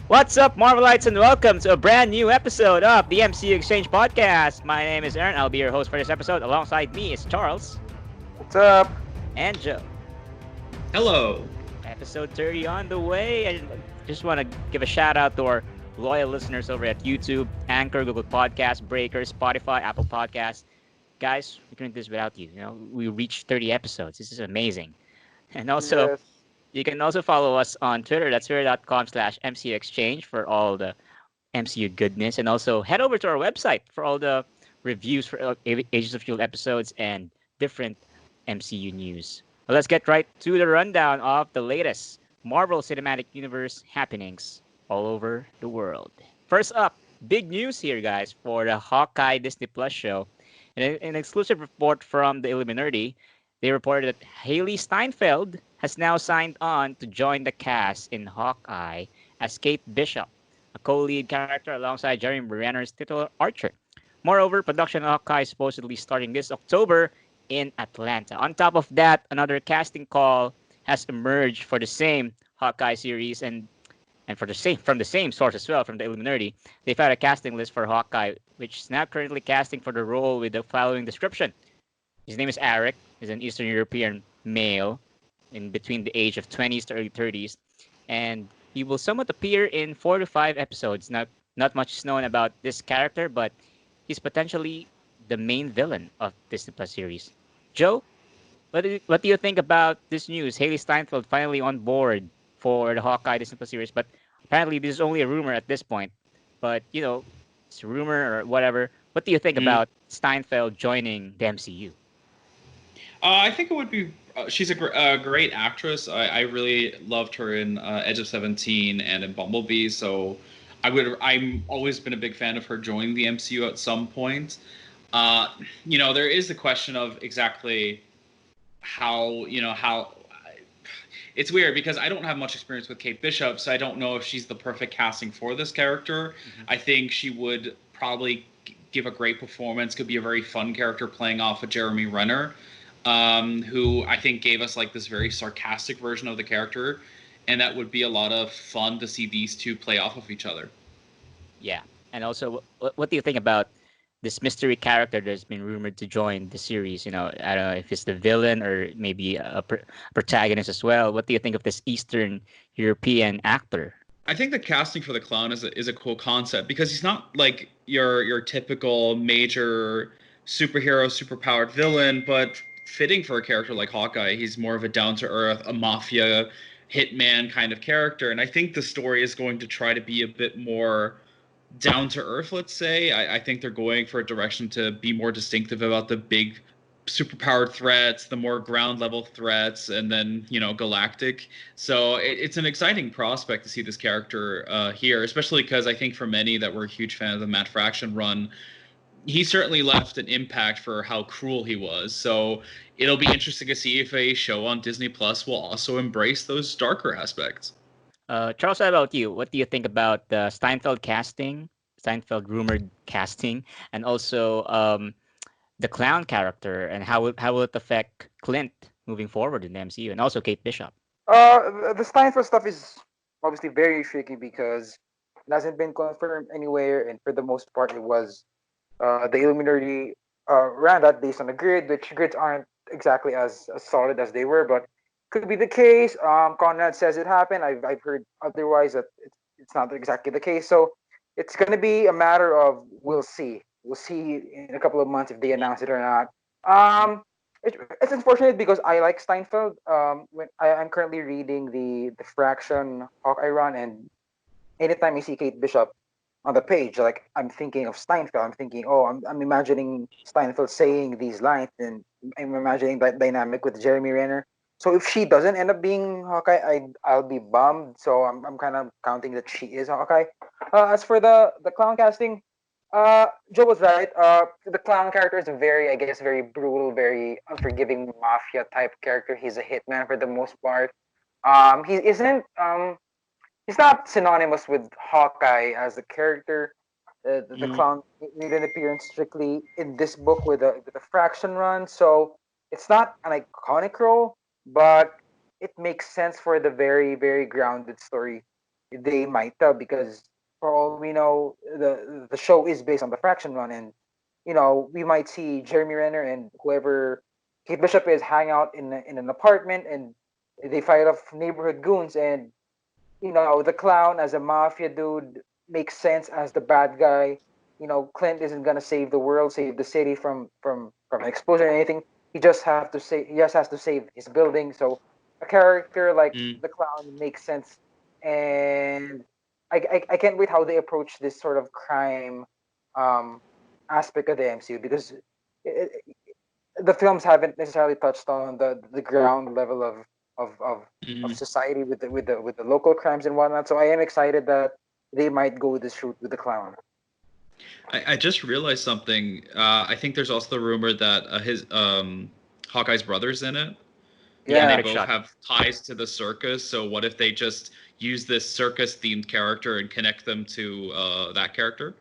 What's up, Marvelites, and welcome to a brand new episode of the MCUExchange podcast. My name is Aaron. I'll be your host for this episode. Alongside me is Charles What's up? and Joe. Hello. Episode 30 on the way. I just want to give a shout out to our loyal listeners over at YouTube, Anchor, Google Podcasts, Breaker, Spotify, Apple Podcasts. Guys, we couldn't do this without you. We reached 30 episodes. This is amazing. And also, Yes. you can also follow us on Twitter. That's twitter.com/MCUExchange for all the MCU goodness. And also head over to our website for all the reviews for Agents of S.H.I.E.L.D. episodes and different MCU news. Well, let's get right to the rundown of the latest Marvel Cinematic Universe happenings all over the world. First up, big news here, guys, for the Hawkeye Disney Plus show. In an exclusive report from the Illuminati, they reported that Haley Steinfeld has now signed on to join the cast in Hawkeye as Kate Bishop, a co-lead character alongside Jeremy Renner's titular Archer. Moreover, production of Hawkeye is supposedly starting this October in Atlanta. On top of that, another casting call has emerged for the same Hawkeye series and from the same source as well, from the Illuminati. They've had a casting list for Hawkeye, which is now currently casting for the role with the following description. His name is Eric. He's an Eastern European male in between the age of 20s to early 30s, and he will somewhat appear in 4 to 5 episodes. Not much is known about this character, but he's potentially the main villain of Disney Plus series. Joe, what do you think about this news? Haley Steinfeld finally on board for the Hawkeye Disney Plus series, but apparently this is only a rumor at this point. But it's a rumor or whatever. What do you think about Steinfeld joining the MCU? I think it would be. She's a great actress. I really loved her in Edge of 17 and in Bumblebee. So I'm always been a big fan of her joining the MCU at some point. There is the question of exactly how. It's weird because I don't have much experience with Kate Bishop, so I don't know if she's the perfect casting for this character. Mm-hmm. I think she would probably give a great performance. Could be a very fun character playing off of Jeremy Renner. Who I think gave us like this very sarcastic version of the character, and that would be a lot of fun to see these two play off of each other. Yeah, and also, what do you think about this mystery character that's been rumored to join the series? I don't know if it's the villain or maybe a protagonist as well. What do you think of this Eastern European actor? I think the casting for the clown is a cool concept because he's not like your typical major superhero, superpowered villain, but fitting for a character like Hawkeye. He's more of a down-to-earth, a mafia hitman kind of character, and I think the story is going to try to be a bit more down-to-earth, let's say. I think they're going for a direction to be more distinctive about the big superpowered threats, the more ground-level threats, and then, galactic. So it's an exciting prospect to see this character here, especially because I think for many that were a huge fan of the Matt Fraction run, he certainly left an impact for how cruel he was. So it'll be interesting to see if a show on Disney Plus will also embrace those darker aspects. Charles, how about you? What do you think about the Steinfeld rumored casting, and also the clown character, and how will it affect Clint moving forward in the MCU, and also Kate Bishop? The Steinfeld stuff is obviously very tricky because it hasn't been confirmed anywhere, and for the most part, it was the Illuminati ran that based on the grid, which grids aren't exactly as solid as they were, but could be the case. Conrad says it happened. I've heard otherwise that it's not exactly the case. So it's going to be a matter of we'll see. We'll see in a couple of months if they announce it or not. It's unfortunate because I like Steinfeld. I'm currently reading the Fraction Hawkeye run, and anytime I see Kate Bishop on the page, like I'm thinking of Steinfeld. I'm thinking, oh, I'm imagining Steinfeld saying these lines, and I'm imagining that dynamic with Jeremy Renner. So if she doesn't end up being Hawkeye, I'll be bummed. So I'm kind of counting that she is Hawkeye. As for the clown casting, Joe was right. The clown character is very, I guess, very brutal, very unforgiving mafia type character. He's a hitman for the most part. He isn't. He's not synonymous with Hawkeye as a character. The clown made an appearance strictly in this book with a Fraction run, so it's not an iconic role, but it makes sense for the very, very grounded story they might tell, because for all we know, the show is based on the Fraction run, and we might see Jeremy Renner and whoever Kate Bishop is hang out in an apartment, and they fight off neighborhood goons, and the clown as a mafia dude makes sense as the bad guy. Clint isn't gonna save the world, save the city from an explosion or anything. He just has to save his building. So a character like Mm. the clown makes sense, and I can't wait how they approach this sort of crime um, aspect of the MCU, because it, the films haven't necessarily touched on the ground level of Mm. society with the local crimes and whatnot. So I am excited that they might go this route with the clown. I just realized something. I think there's also the rumor that his Hawkeye's brother's in it, and Yeah, they Yeah, quick both shot. have ties to the circus. So what if they just use this circus-themed character and connect them to that character?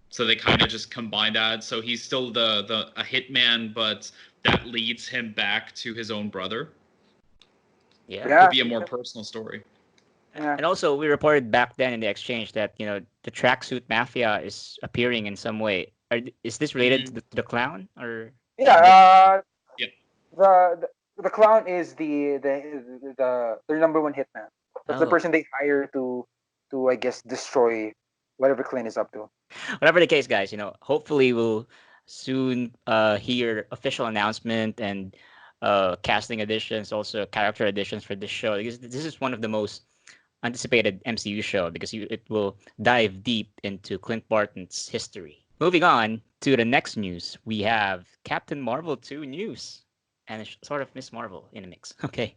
So they kind of just combine that. So he's still the a hitman, but that leads him back to his own brother. Yeah. Could yeah, be a more personal story. yeah. And also, we reported back then in the exchange that the tracksuit mafia is appearing in some way. Is this related to Mm. the clown or Yeah, a different? Yep. the clown is their number one hitman. That's the Oh, person they hire to I guess destroy whatever Clint is up to. whatever the case, guys. Hopefully we'll soon hear official announcement and casting additions, also character additions for this show. Because this is one of the most anticipated MCU show because it will dive deep into Clint Barton's history. Moving on to the next news, we have Captain Marvel 2 news and sort of Miss Marvel in the mix. Okay.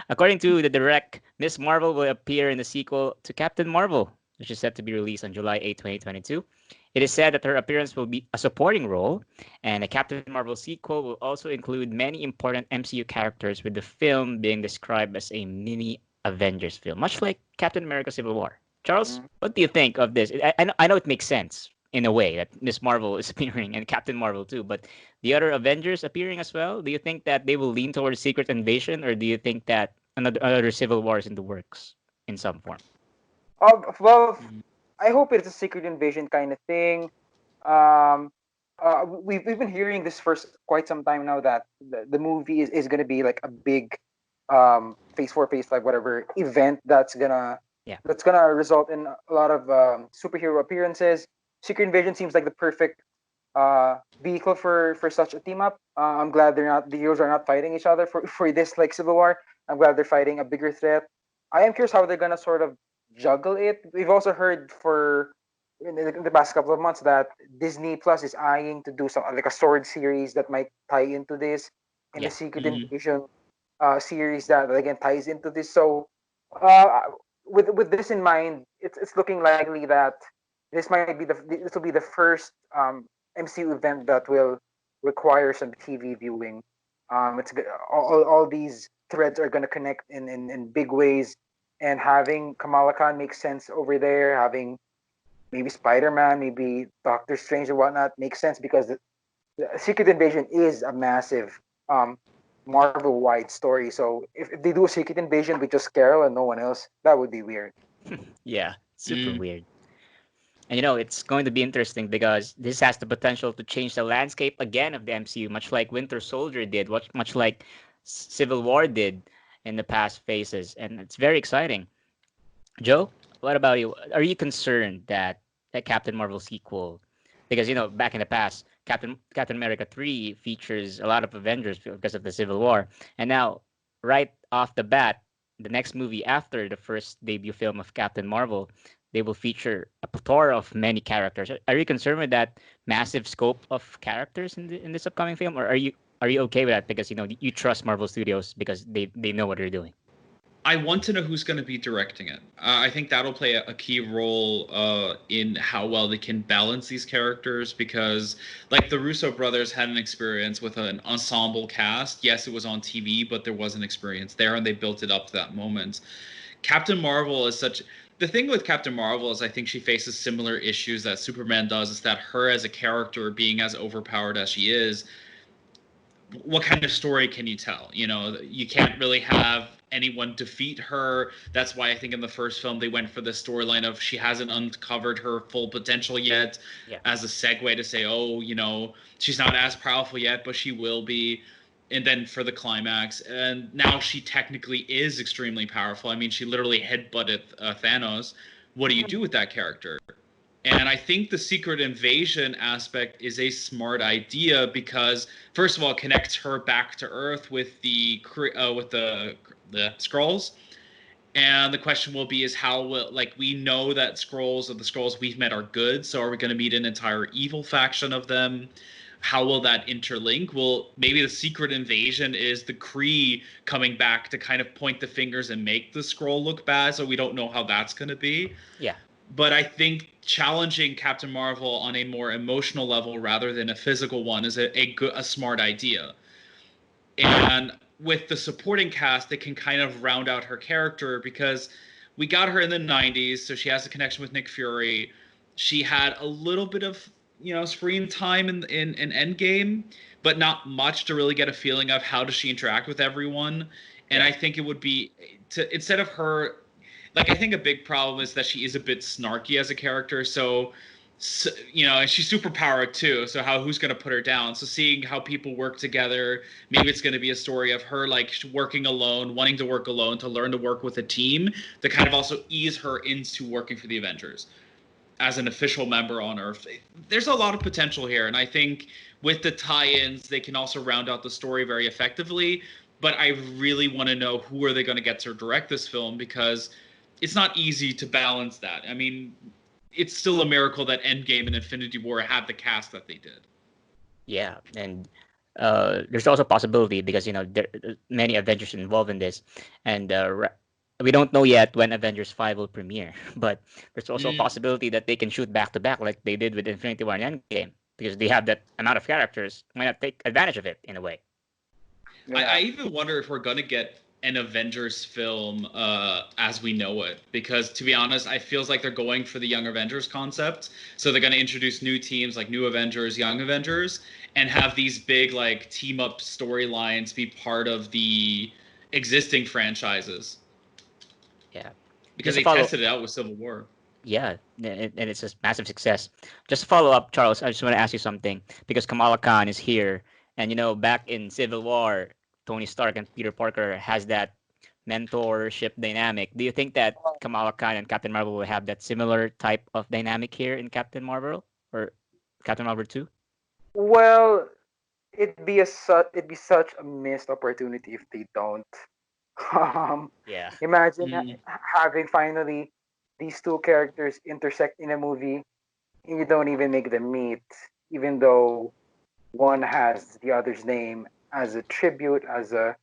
According to the direct, Miss Marvel will appear in the sequel to Captain Marvel, which is set to be released on July 8, 2022. It is said that her appearance will be a supporting role, and the Captain Marvel sequel will also include many important MCU characters, with the film being described as a mini Avengers film, much like Captain America Civil War. Charles, Mm. what do you think of this? I know it makes sense in a way that Miss Marvel is appearing and Captain Marvel too, but the other Avengers appearing as well, do you think that they will lean towards Secret Invasion, or do you think that another Civil War is in the works in some form? Well, Mm. I hope it's a secret invasion kind of thing. Um, we've been hearing this for quite some time now, that the movie is going to be like a big phase 4, phase 5, whatever event Yeah. that's gonna result in a lot of superhero appearances. Secret Invasion seems like the perfect vehicle for such a team up. I'm glad the heroes are not fighting each other for this like Civil War. I'm glad they're fighting a bigger threat. I am curious how they're gonna sort of juggle it. We've also heard in the past couple of months that Disney Plus is eyeing to do some like a sword series that might tie into this, and a Yeah. Secret Mm. Invasion series that again ties into this. So, uh, with this in mind, it's looking likely that this will be the first MCU event that will require some TV viewing. All these threads are going to connect in big ways, and having Kamala Khan makes sense over there. Having maybe Spider Man, maybe Doctor Strange and whatnot makes sense, because the Secret Invasion is a massive Marvel wide story. So if they do a Secret Invasion with just Carol and no one else, that would be weird. Yeah. Super Mm. weird. And it's going to be interesting because this has the potential to change the landscape again of the MCU, much like Winter Soldier did, much like Civil War did in the past phases. And it's very exciting. Joe, what about you? Are you concerned that Captain Marvel sequel, because back in the past, Captain America 3 features a lot of Avengers because of the Civil War, and now right off the bat, the next movie after the first debut film of Captain Marvel, they will feature a plethora of many characters. Are you concerned with that massive scope of characters in this upcoming film, or are you okay with that because you trust Marvel Studios because they know what they're doing? I want to know who's going to be directing it. I think that'll play a key role in how well they can balance these characters, because, like, the Russo brothers had an experience with an ensemble cast. Yes, it was on TV, but there was an experience there, and they built it up to that moment. Captain Marvel is such. The thing with Captain Marvel is I think she faces similar issues that Superman does, is that her as a character, being as overpowered as she is, what kind of story can you tell? You know, you can't really have anyone defeat her. That's why I think in the first film they went for the storyline of she hasn't uncovered her full potential yet, Yeah. as a segue to say, oh, you know, she's not as powerful yet, but she will be. And then for the climax, and now she technically is extremely powerful. I mean, she literally headbutted Thanos. What do you do with that character? And I think the secret invasion aspect is a smart idea because, first of all, it connects her back to Earth with the scrolls. And the question will be is how will, like, we know that scrolls, or the scrolls we've met, are good. So are we going to meet an entire evil faction of them? How will that interlink? Well, maybe the secret invasion is the Kree coming back to kind of point the fingers and make the scroll look bad. So we don't know how that's going to be. Yeah. But I think challenging Captain Marvel on a more emotional level rather than a physical one is a smart idea. And with the supporting cast, it can kind of round out her character because we got her in the 90s, so she has a connection with Nick Fury. She had a little bit of, you know, screen time in Endgame, but not much to really get a feeling of how does she interact with everyone. And I think it would be to, instead of her, like, I think a big problem is that she is a bit snarky as a character. So, you know, and she's super powered too. So who's going to put her down? So seeing how people work together, maybe it's going to be a story of her like working alone, wanting to work alone, to learn to work with a team, to kind of also ease her into working for the Avengers as an official member on Earth. There's a lot of potential here, and I think with the tie-ins, they can also round out the story very effectively. But I really want to know who are they going to get to direct this film, because it's not easy to balance that. I mean, it's still a miracle that Endgame and Infinity War had the cast that they did. Yeah, and there's also a possibility because there are many Avengers involved in this, and we don't know yet when Avengers 5 will premiere. But there's also a possibility that they can shoot back to back like they did with Infinity War and Endgame because they have that amount of characters. Why not take advantage of it in a way? I even wonder if we're going to get an Avengers film as we know it, because to be honest, I feels like they're going for the Young Avengers concept. So they're going to introduce new teams like New Avengers, Young Avengers, and have these big like team up storylines be part of the existing franchises, Yeah, because just to they follow. tested it out with Civil War. Yeah, and it's a massive success. Just to follow up, Charles, I just want to ask you something because Kamala Khan is here, and back in Civil War, Tony Stark and Peter Parker has that mentorship dynamic. Do you think that Kamala Khan and Captain Marvel will have that similar type of dynamic here in Captain Marvel or Captain Marvel 2? Well, it'd be such a missed opportunity if they don't. Um, Yeah. Imagine Mm. having finally these two characters intersect in a movie, and you don't even make them meet, even though one has the other's name as a tribute, as a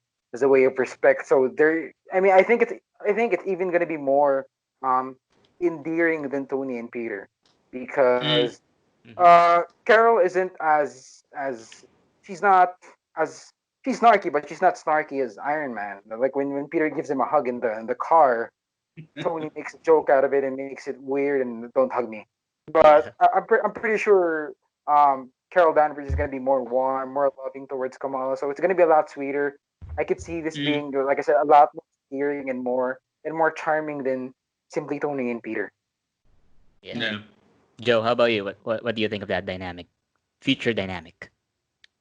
way of respect. So there, I mean, I think it's even gonna be more um endearing than Tony and Peter, Mm. because Hmm. Carol isn't as she's not as she's snarky, but she's not snarky as Iron Man. Like when Peter gives him a hug in the car, Tony makes a joke out of it and makes it weird and don't hug me. But Yeah. I'm pretty sure Carol Danvers is gonna be more warm, more loving towards Kamala, so it's gonna be a lot sweeter. I could see this Mm. being, like I said, a lot more endearing and more charming than simply Tony and Peter. Yeah. Yeah. Joe, how about you? What do you think of that dynamic, future dynamic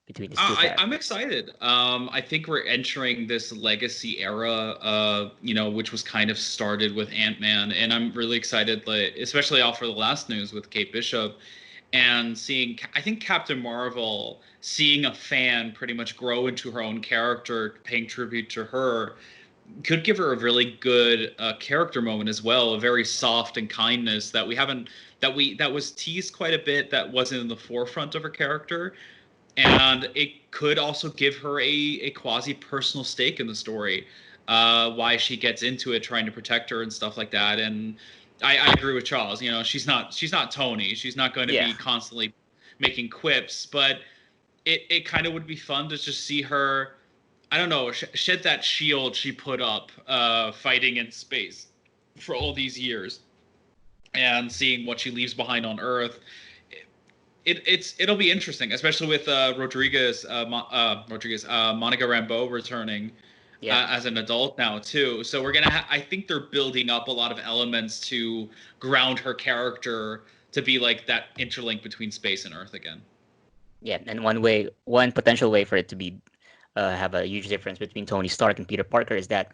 between these two I'm characters? excited. I think we're entering this legacy era, which was kind of started with Ant-Man, and I'm really excited, like, especially off for the last news with Kate Bishop, and seeing, I think Captain Marvel, seeing a fan pretty much grow into her own character, paying tribute to her, could give her a really good character moment as well, a very soft and kindness that we haven't, that was teased quite a bit, that wasn't in the forefront of her character, and it could also give her a quasi personal stake in the story, why she gets into it, trying to protect her and stuff like that. And I agree with Charles. She's not Tony. She's not going to Yeah. be constantly making quips, but it kind of would be fun to just see her. I don't know, shed that shield she put up, fighting in space for all these years, and seeing what she leaves behind on Earth. it'll be interesting, especially with Monica Rambeau returning as an adult now too. So we're gonna. I think they're building up a lot of elements to ground her character to be like that interlink between space and Earth again. Yeah, and one potential way for it to be have a huge difference between Tony Stark and Peter Parker is that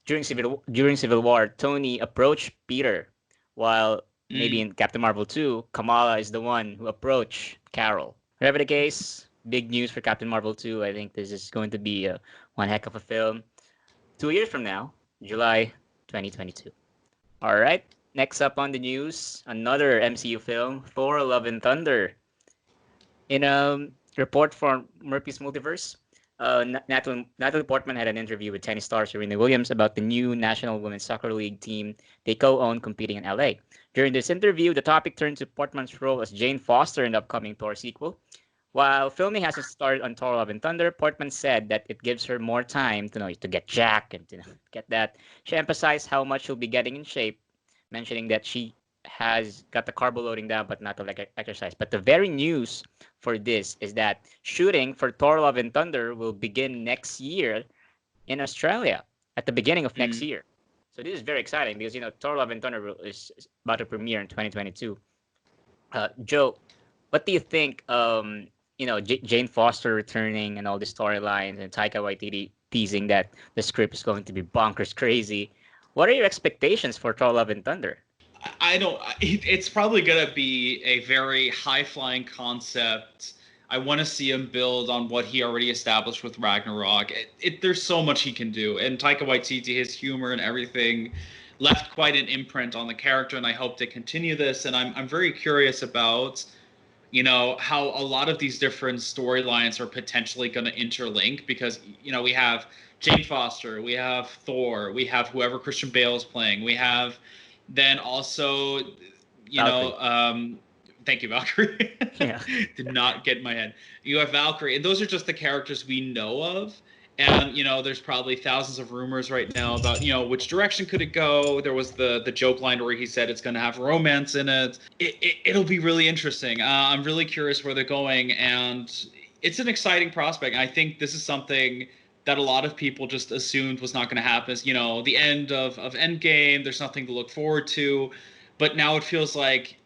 during Civil War, Tony approached Peter, while maybe in Captain Marvel 2, Kamala is the one who approached Carol. Whatever the case, big news for Captain Marvel 2. I think this is going to be one heck of a film. 2 years from now, July 2022. All right, next up on the news, another MCU film, Thor: Love and Thunder. In a report from Murphy's Multiverse, Natalie Portman had an interview with tennis star Serena Williams about the new National Women's Soccer League team they co-own competing in LA. During this interview, the topic turned to Portman's role as Jane Foster in the upcoming Thor sequel. While filming hasn't started on Thor: Love and Thunder, Portman said that it gives her more time to get Jack and get that. She emphasized how much she'll be getting in shape, mentioning that she has got the carbo loading down but not the like exercise. But the very news for this is that shooting for Thor: Love and Thunder will begin next year in Australia at the beginning of next year. So this is very exciting because Thor: Love and Thunder is about to premiere in 2022. Joe, what do you think? Jane Foster returning and all the storylines, and Taika Waititi teasing that the script is going to be bonkers crazy. What are your expectations for Thor: Love and Thunder? I don't. It's probably gonna be a very high flying concept. I want to see him build on what he already established with Ragnarok. There's so much he can do, and Taika Waititi, his humor and everything, left quite an imprint on the character, and I hope to continue this. And I'm very curious about, how a lot of these different storylines are potentially going to interlink, because we have Jane Foster, we have Thor, we have whoever Christian Bale is playing, we have. Then also, thank you, Valkyrie. Yeah. Did not get in my head. You have Valkyrie, and those are just the characters we know of. And there's probably thousands of rumors right now about which direction could it go. There was the joke line where he said it's going to have romance in it. It'll be really interesting. I'm really curious where they're going, and it's an exciting prospect. I think this is something that a lot of people just assumed was not going to happen. The end of Endgame, there's nothing to look forward to. But now it feels like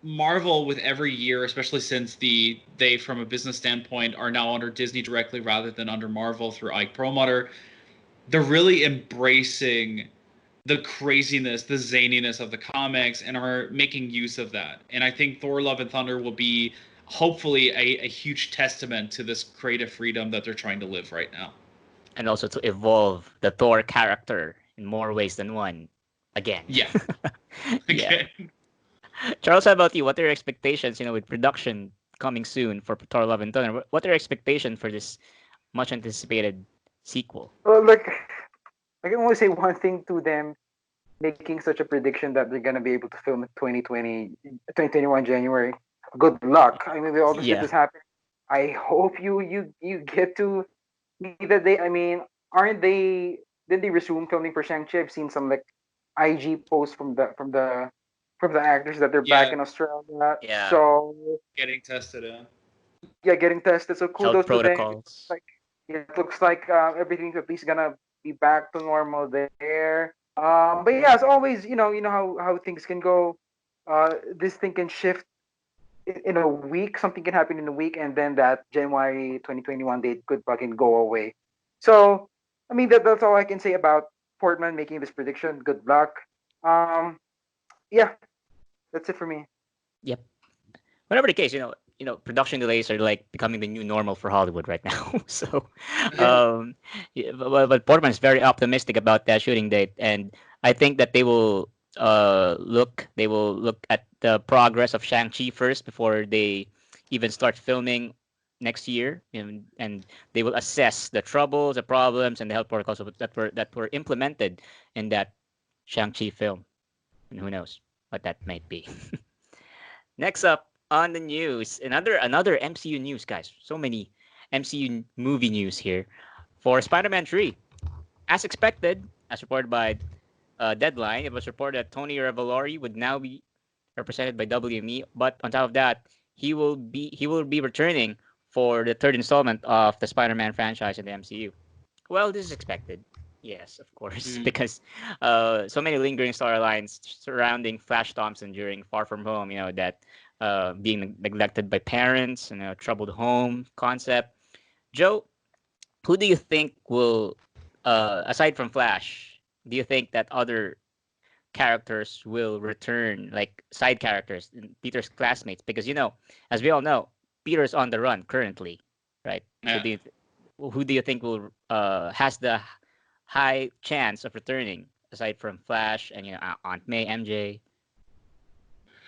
Marvel, with every year, especially since they, from a business standpoint, are now under Disney directly rather than under Marvel through Ike Perlmutter, they're really embracing the craziness, the zaniness of the comics, and are making use of that. And I think Thor: Love and Thunder will be hopefully a huge testament to this creative freedom that they're trying to live right now. And also to evolve the Thor character in more ways than one again. Yeah. Yeah. Charles, how about you? What are your expectations, with production coming soon for Thor: Love and Thunder? What are your expectations for this much anticipated sequel? Well, I can only say one thing to them making such a prediction that they're gonna be able to film in 2021 January. Good luck. I mean, with all the shit that's happening. I hope you get to see that they. I mean, aren't they? Did they resume filming for Shang-Chi? I've seen some IG posts from the actors that they're back in Australia. Yeah. So getting tested. Yeah, getting tested. So kudos to them. It looks like everything's at least gonna be back to normal there. But yeah, as always, you know how things can go. This thing can shift in a week. Something can happen in a week, and then that January 2021 date could fucking go away. So, I mean, that's all I can say about Portman making this prediction. Good luck. Yeah, that's it for me. Yep. Whatever the case, production delays are like becoming the new normal for Hollywood right now. So, but Portman is very optimistic about that shooting date, and I think that they will look at the progress of Shang-Chi first before they even start filming next year, and they will assess the troubles, the problems, and the health protocols that were implemented in that Shang-Chi film, and who knows what that might be. Next up on the news, another MCU news, guys. So many MCU movie news here. For Spider-Man 3, as expected, as reported by Deadline, it was reported that Tony Revolori would now be represented by WME. But on top of that, he will be returning for the third installment of the Spider-Man franchise in the MCU. Well, this is expected. Yes, of course, Mm. because so many lingering storylines surrounding Flash Thompson during Far From Home. That being neglected by parents, troubled home concept. Joe, who do you think will, aside from Flash, do you think that other characters will return, like side characters, Peter's classmates? Because as we all know, Peter's on the run currently, right? So Yeah. who do you think will has the high chance of returning aside from Flash and Aunt May, MJ,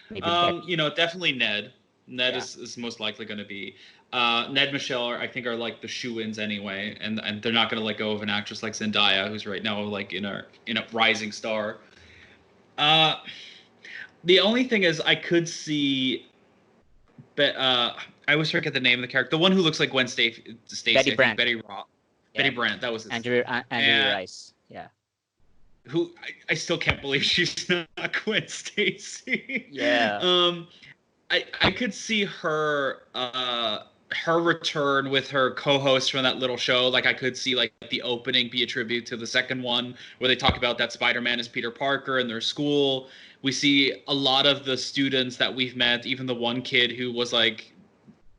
maybe Betty? Definitely Ned. Ned Yeah, is most likely going to be. Ned, Michelle I think are like the shoe-ins anyway, and they're not going to let go of an actress like Zendaya, who's right now like in a rising star. Uh, the only thing is I could see, but I always forget the name of the character, the one who looks like Gwen Betty Stacy. I think Brant. Betty Roth. Betty Yeah, Brant, that was his. Andrew And Rice. Yeah, who I still can't believe she's not Gwen Stacy. yeah, I could see her return with her co-host from that little show. Like I could see like the opening be a tribute to the second one where they talk about that Spider-Man is Peter Parker in their school. We see a lot of the students that we've met, even the one kid who was like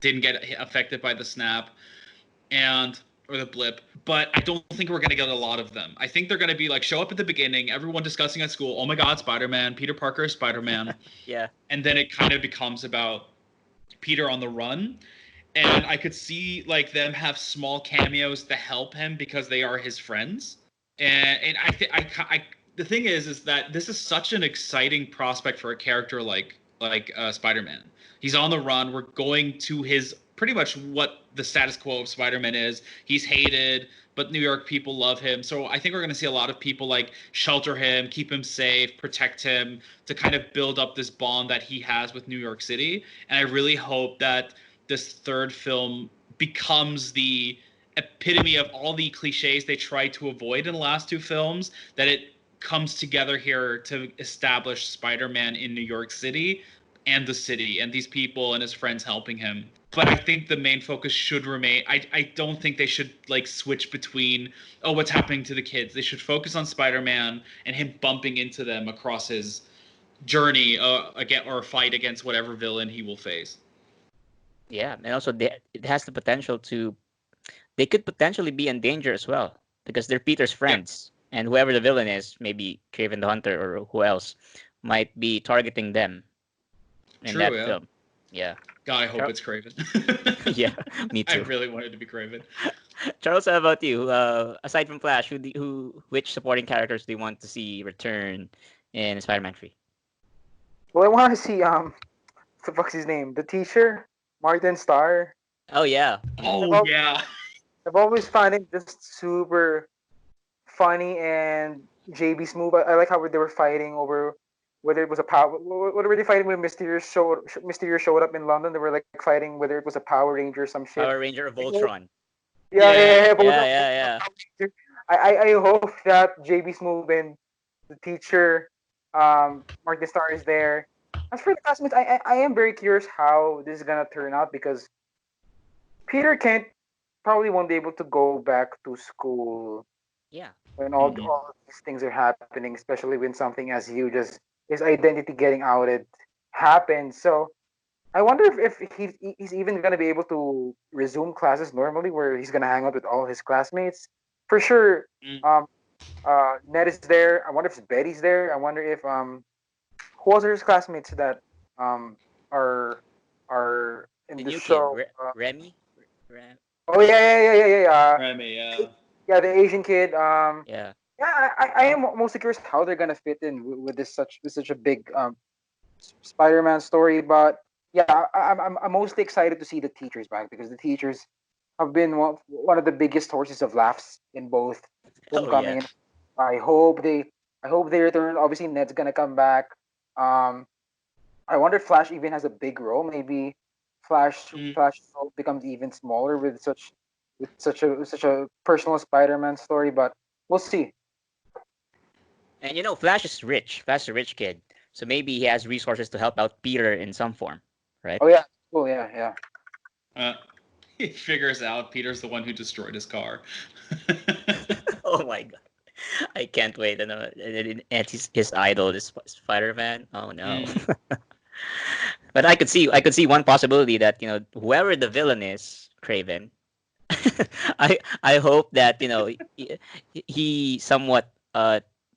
didn't get affected by the snap and or the blip, but I don't think we're gonna get a lot of them. I think they're gonna be like show up at the beginning, everyone discussing at school, oh my god, Spider-Man, Peter Parker is Spider-Man, yeah. and then it kind of becomes about Peter on the run. And I could see like them have small cameos to help him because they are his friends. And the thing is that this is such an exciting prospect for a character like Spider-Man. He's on the run. We're going to his pretty much what the status quo of Spider-Man is. He's hated, but New York people love him. So I think we're going to see a lot of people like shelter him, keep him safe, protect him to kind of build up this bond that he has with New York City. And I really hope that this third film becomes the epitome of all the cliches they tried to avoid in the last two films, that it comes together here to establish Spider-Man in New York City and the city and these people and his friends helping him. But I think the main focus should remain. I don't think they should like switch between, oh, what's happening to the kids. They should focus on Spider-Man and him bumping into them across his journey again or fight against whatever villain he will face. Yeah, and also it has the potential to. They could potentially be in danger as well because they're Peter's Yeah, friends, and whoever the villain is, maybe Craven the Hunter or who else, might be targeting them in true. that Yeah. film. Yeah, God, I hope Char- it's Craven. yeah, me I too. really wanted to be Craven. Charles, how about you? Aside from Flash, which supporting characters do you want to see return in Spider-Man 3? Well, I want to see what the fuck's his name? The teacher, Martin Starr. Oh yeah, I've, Oh al- yeah. I've always found him just super funny and JB smooth. I like how they were fighting over whether it was a power. What were they fighting when Mysterio showed up in London? They were like fighting whether it was a Power Ranger or some shit. Power Ranger or I hope, Voltron. Yeah. both Yeah, of yeah, both of yeah. Power Ranger. I hope that JB Smooth and the teacher, Martin Starr is there. As for the classmates, I am very curious how this is gonna turn out because Peter Kent probably won't be able to go back to school Yeah. when Mm-hmm. all of these things are happening, especially when something as huge as his identity getting outed happens. So I wonder if he's even gonna be able to resume classes normally, where he's gonna hang out with all his classmates. For sure, Mm. um, Ned is there. I wonder if Betty's there. I wonder if who else are his classmates that um are are in The the new kid, show. Remy. Rem- Oh yeah. Remy, yeah. Yeah, the Asian kid. yeah. Yeah, I am mostly curious how they're gonna fit in with such a big Spider-Man story. But yeah, I'm mostly excited to see the teachers back because the teachers have been one of the biggest sources of laughs in both Oh yeah. Homecoming. I hope they I hope they return. Obviously, Ned's gonna come back. Um, I wonder if Flash even has a big role. Maybe Mm. Flash role becomes even smaller with such a personal Spider-Man story. But we'll see. And Flash is rich. Flash is a rich kid, so maybe he has resources to help out Peter in some form, right? Oh yeah, Oh yeah, yeah. Uh, he figures out Peter's the one who destroyed his car. Oh my god. I can't wait. And his idol is Spider-Man. Oh no. Mm. But I could see one possibility that whoever the villain is, Craven. I hope that he somewhat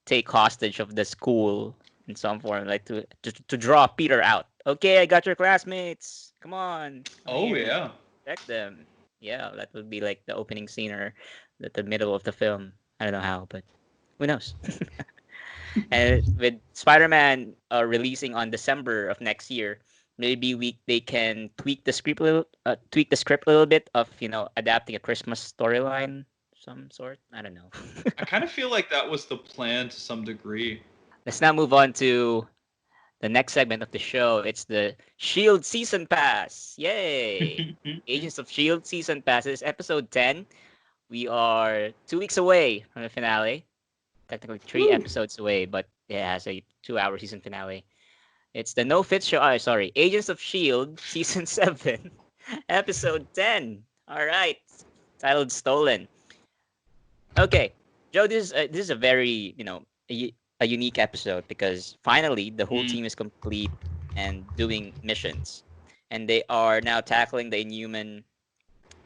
take hostage of the school in some form, like to draw Peter out. Okay, I got your classmates. Come Oh here, yeah. protect them. Yeah, that would be like the opening scene or the middle of the film. I don't know how, but who knows? And with Spider-Man releasing on December of next year, maybe they can tweak the script a little bit of adapting a Christmas storyline, some sort. I don't know. I kind of feel like that was the plan to some degree. Let's now move on to the next segment of the show. It's the Shield season pass. Yay! Agents of Shield season pass. This is episode 10. We are 2 weeks away from the finale. Technically, three Woo. episodes away, but it has a 2-hour season finale. It's the No Fit Show. Oh, sorry, Agents of Shield, season 7, episode 10. All right, titled "Stolen." Okay, Joe, this is a very a unique episode because finally the whole Mm. team is complete and doing missions, and they are now tackling the Inhuman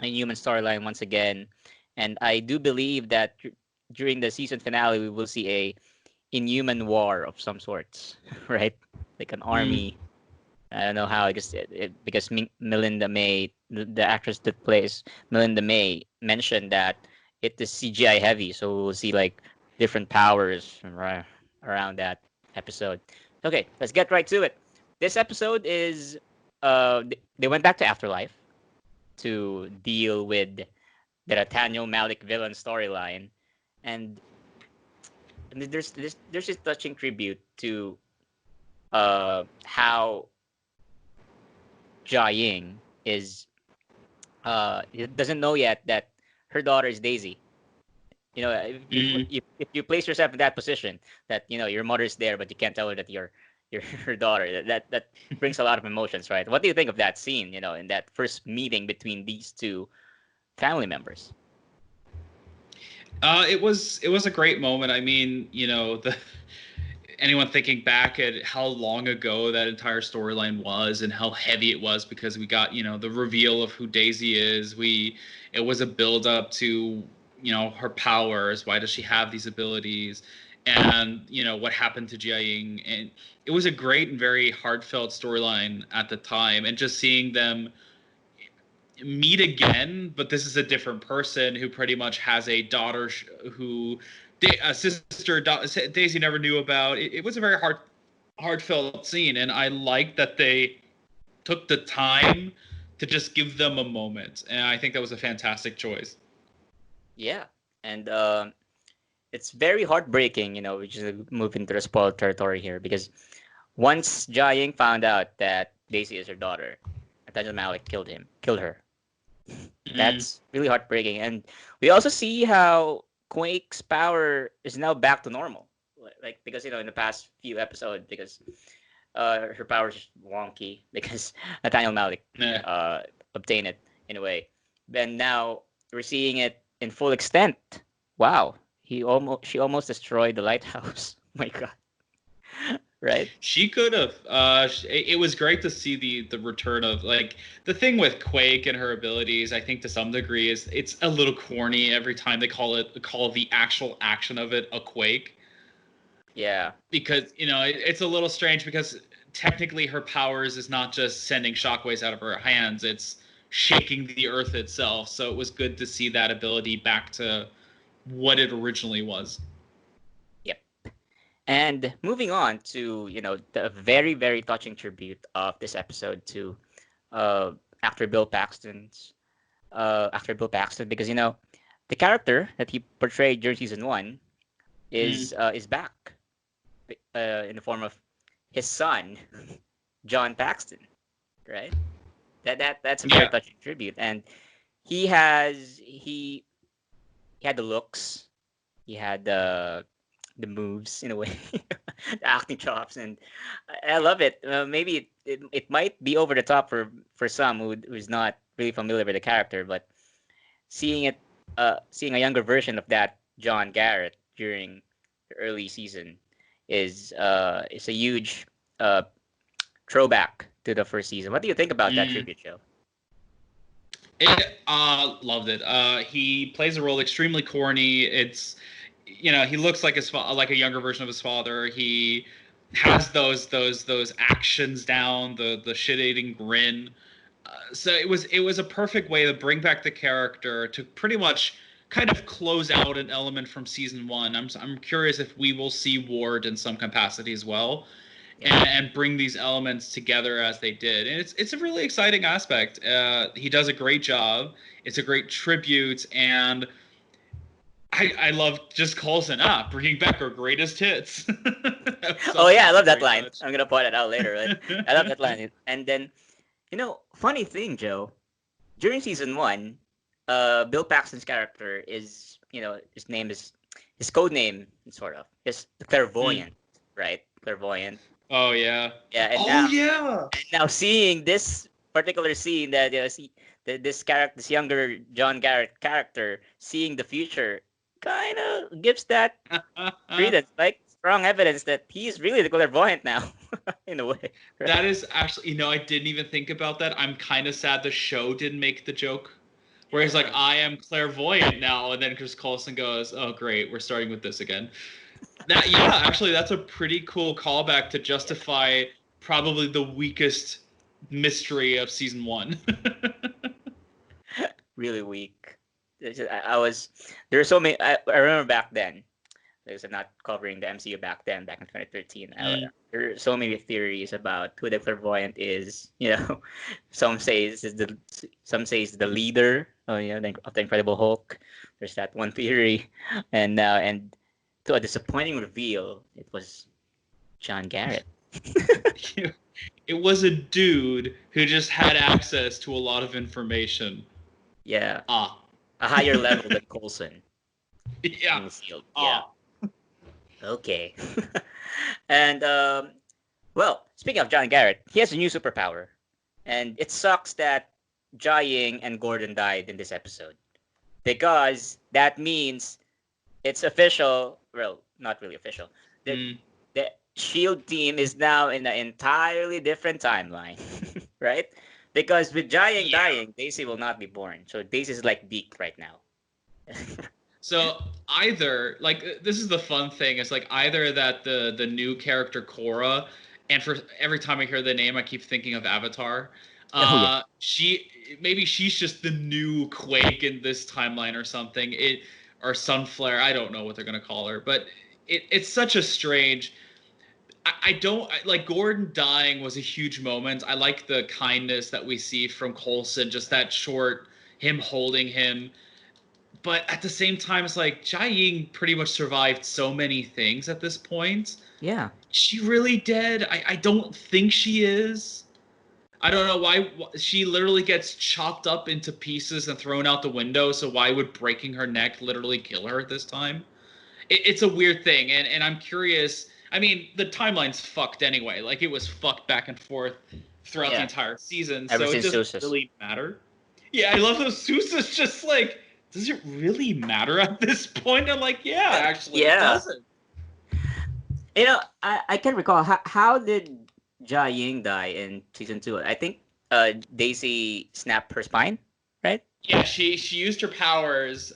storyline once again. And I do believe that during the season finale we will see a Inhuman war of some sorts, right? Like an Mm. army. I don't know how. I guess because Melinda May, the actress that plays Melinda May, mentioned that it is CGI heavy, so we'll see like different powers around that episode. Okay, let's get right to it. This episode is they went back to Afterlife to deal with the Nathaniel Malik villain storyline, and there's this touching tribute to how Jia Ying is doesn't know yet that her daughter is Daisy. Mm. If you place yourself in that position, that your mother's there, but you can't tell her that you're her daughter. That brings a lot of emotions, right? What do you think of that scene? In that first meeting between these two family members. It was a great moment. I mean, the anyone thinking back at how long ago that entire storyline was and how heavy it was because we got the reveal of who Daisy is. It was a build up to her powers. Why does she have these abilities? And what happened to Jia Ying, and it was a great and very heartfelt storyline at the time. And just seeing them meet again, but this is a different person who pretty much has a daughter who a sister Daisy never knew about. It was a very heartfelt scene, and I like that they took the time to just give them a moment, and I think that was a fantastic choice. Yeah, and it's very heartbreaking. We just move into the spoiled territory here because once Jia Ying found out that Daisy is her daughter, Nathaniel Malik killed her. Mm. That's really heartbreaking. And we also see how Quake's power is now back to normal. Like because in the past few episodes, because her power is wonky because Nathaniel Malik Yeah. obtained it in a way. Then now we're seeing it in full extent. Wow, she almost destroyed the lighthouse. My God, right? She could have. It was great to see the return of, like, the thing with Quake and her abilities. I think to some degree is it's a little corny every time they call the actual action of it a Quake, Yeah, because it's a little strange because technically her powers is not just sending shockwaves out of her hands; it's shaking the earth itself. So it was good to see that ability back to what it originally was. yep. And moving on to the very very touching tribute of this episode to uh, actor Bill Paxton's because the character that he portrayed during season 1 Mm. is back in the form of his son John Paxton, right? That's a very Yeah. touching tribute, and he has he had the looks, he had the the moves in a way, the acting chops, and I love it. Maybe it might be over the top for some who's not really familiar with the character, but seeing it, seeing a younger version of that John Garrett during the early season is a huge uh, throwback to the first season. What do you think about that tribute show? Loved it. He plays a role extremely corny. It's, he looks like like a younger version of his father. He has those actions down, the shit-eating grin. So it was a perfect way to bring back the character to pretty much kind of close out an element from season 1. I'm curious if we will see Ward in some capacity as well. And bring these elements together as they did. And it's a really exciting aspect. He does a great job. It's a great tribute. And I love just Coulson bringing back our greatest hits. Oh, yeah, I love that line. I'm going to point it out later. Right? I love that line. And then, funny thing, Joe, during season 1, Bill Paxton's character is, his name is, his code name, sort of, is Clairvoyant, right? Clairvoyant. Oh yeah. Yeah. And now seeing this particular scene that this character, this younger John Garrett character, seeing the future, kind of gives that credence, like strong evidence that he's really the clairvoyant now, in a way. Right? That is actually, I didn't even think about that. I'm kind of sad the show didn't make the joke. Where he's like, I am clairvoyant now, and then Chris Coulson goes, "Oh great, we're starting with this again." Actually, that's a pretty cool callback to justify probably the weakest mystery of season 1. Really weak. There were so many. I remember back then, because I'm not covering the MCU back in 2013. There are so many theories about who the clairvoyant is. Some say it's the leader. Of the Incredible Hulk. There's that one theory, and to a disappointing reveal, it was John Garrett. It was a dude who just had access to a lot of information. Yeah. A higher level than Coulson. Yeah. Yeah. Okay. And well, speaking of John Garrett, he has a new superpower, and it sucks that Jai Ying and Gordon died in this episode, because that means it's official. Well, not really official. The SHIELD team is now in an entirely different timeline, right? Because with Jai Ying dying, Daisy will not be born. So Daisy is like Deke right now. So either, this is the fun thing. It's like either that the new character Korra, and for every time I hear the name, I keep thinking of Avatar. She's just the new Quake in this timeline or something. Or Sunflare, I don't know what they're gonna call her, but it's such a strange. I don't like Gordon dying was a huge moment. I like the kindness that we see from Coulson, just that short, him holding him. But at the same time, it's like Jai Ying pretty much survived so many things at this point. Yeah. Is she really dead? I don't think she is. I don't know why she literally gets chopped up into pieces and thrown out the window. So why would breaking her neck literally kill her at this time? It's a weird thing. And I'm curious. I mean, the timeline's fucked anyway. Like, it was fucked back and forth throughout the entire season. So it doesn't really matter. Yeah, I love those Sousa's just like, does it really matter at this point? I'm like, yeah, actually, it doesn't. I can recall, how did Jia Ying die in season 2? I think Daisy snapped her spine, right? Yeah, she used her powers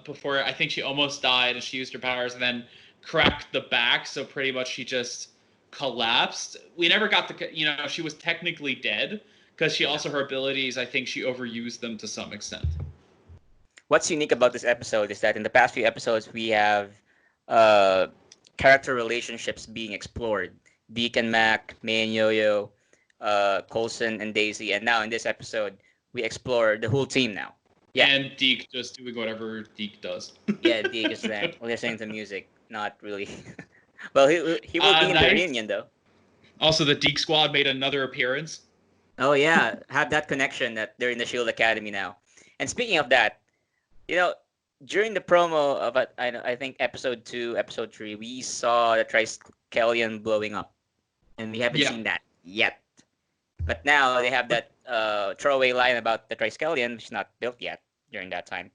before. I think she almost died, and she used her powers and then cracked the back. So pretty much she just collapsed. We never got she was technically dead because she also, her abilities, I think she overused them to some extent. What's unique about this episode is that in the past few episodes we have character relationships being explored. Deke and Mac, May and Yo-Yo, Coulson and Daisy, and now in this episode we explore the whole team now. Yeah. And Deke just doing whatever Deke does. Yeah, Deke is there listening to music, not really. Well, he will be in the reunion though. Also, the Deke Squad made another appearance. Oh yeah, have that connection that they're in the SHIELD Academy now. And speaking of that, during the promo of I think episode 2, episode 3, we saw the Triskelion blowing up, and we haven't Yeah. seen that yet. But now they have that throwaway line about the Triskelion, which is not built yet during that time.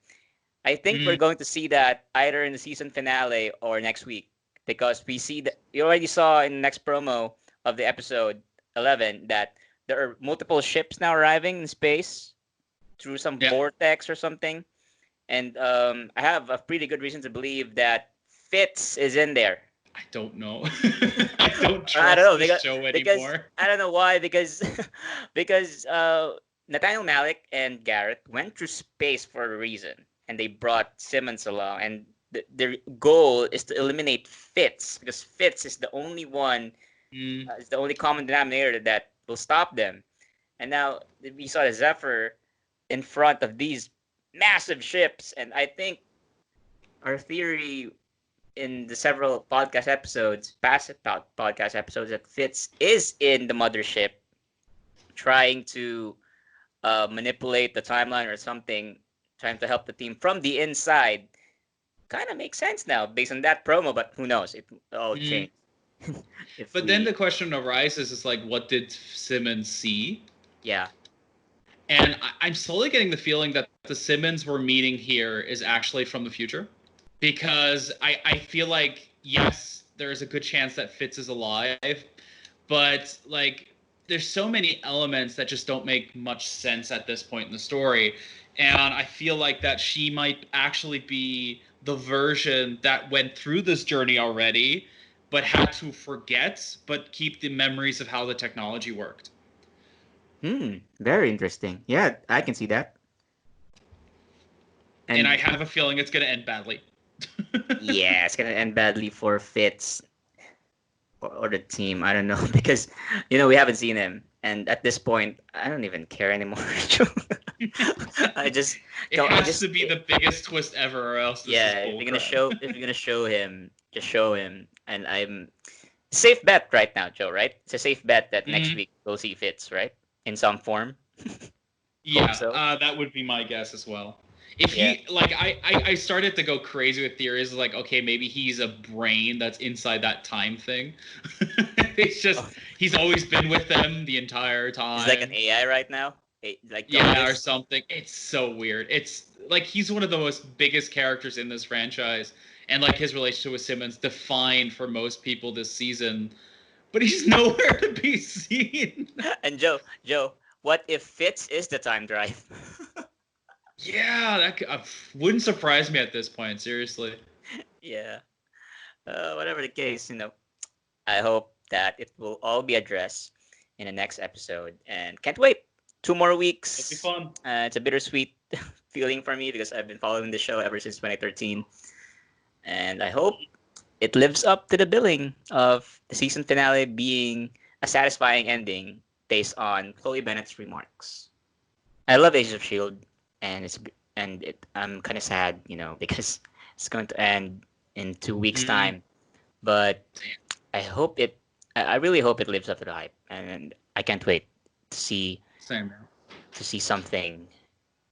I think we're going to see that either in the season finale or next week, because we see that you already saw in the next promo of the episode 11 that there are multiple ships now arriving in space through some vortex or something. And I have a pretty good reason to believe that Fitz is in there. I don't know. I don't trust I don't know, the show anymore. I don't know why. Because Nathaniel Malik and Garrett went through space for a reason, and they brought Simmons along. And their goal is to eliminate Fitz, because Fitz is the only one, is the only common denominator that will stop them. And now we saw the Zephyr in front of these massive ships, and I think our theory in the several podcast episodes, past podcast episodes, that Fitz is in the mothership trying to manipulate the timeline or something, trying to help the team from the inside. Kind of makes sense now based on that promo, but who knows? It all changed. But then the question arises is like, what did Simmons see? Yeah. And I'm slowly getting the feeling that the Simmons we're meeting here is actually from the future. Because I feel like, yes, there's a good chance that Fitz is alive. But, like, there's so many elements that just don't make much sense at this point in the story. And I feel like that she might actually be the version that went through this journey already, but had to forget, but keep the memories of how the technology worked. Very interesting. Yeah, I can see that. And I have a feeling it's going to end badly. Yeah, it's going to end badly for Fitz or the team. I don't know, because, we haven't seen him. And at this point, I don't even care anymore. It has to be the biggest twist ever, or else this is if you're gonna show him, just show him. And I'm safe bet right now, Joe. Right? It's a safe bet that next week we'll see Fitz, right, in some form. Yeah, that would be my guess as well. If he, like, I started to go crazy with theories like, okay, maybe he's a brain that's inside that time thing. It's just he's always been with them the entire time. He's like an AI right now. Or something. It's so weird. It's like he's one of the most biggest characters in this franchise, and like his relationship with Simmons defined for most people this season, but he's nowhere to be seen. And Joe, what if Fitz is the time drive? Yeah, that wouldn't surprise me at this point. Seriously. Yeah. Whatever the case, I hope that it will all be addressed in the next episode, and can't wait. 2 more weeks. It'll be fun. It's a bittersweet feeling for me because I've been following the show ever since 2013. And I hope it lives up to the billing of the season finale being a satisfying ending based on Chloe Bennett's remarks. I love Agents of S.H.I.E.L.D. and I'm kind of sad, because it's going to end in 2 weeks' time. But I really hope it lives up to the hype. And I can't wait to see something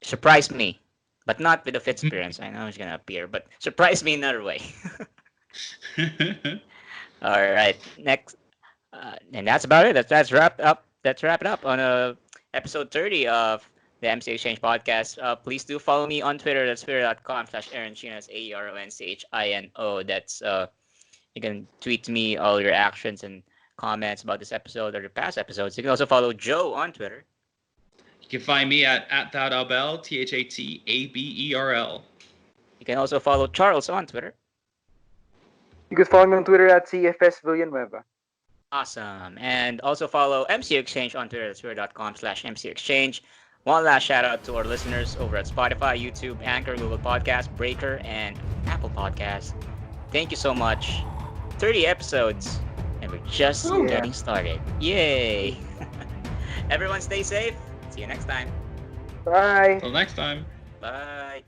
surprise me, but not with a Fitz appearance. I know he's gonna appear, but surprise me in another way. All right, next, and that's about it. That's wrapped up. Let's wrap it up on episode 30 of the MCUExchange podcast. Please do follow me on Twitter. That's twitter.com/AaronChino. That's AeronChino. That's you can tweet to me all your actions and comments about this episode or the past episodes. You can also follow Joe on Twitter. You can find me at thatabel, THATABERL. You can also follow Charles on Twitter. You can follow me on Twitter at CFS Villanueva. Awesome. And also follow MCUExchange on Twitter. That's twitter.com/MCUExchange. One last shout out to our listeners over at Spotify, YouTube, Anchor, Google Podcast, Breaker, and Apple Podcast. Thank you so much. 30 episodes, and we're just getting started. Yay! Everyone stay safe. See you next time. Bye. Till next time. Bye.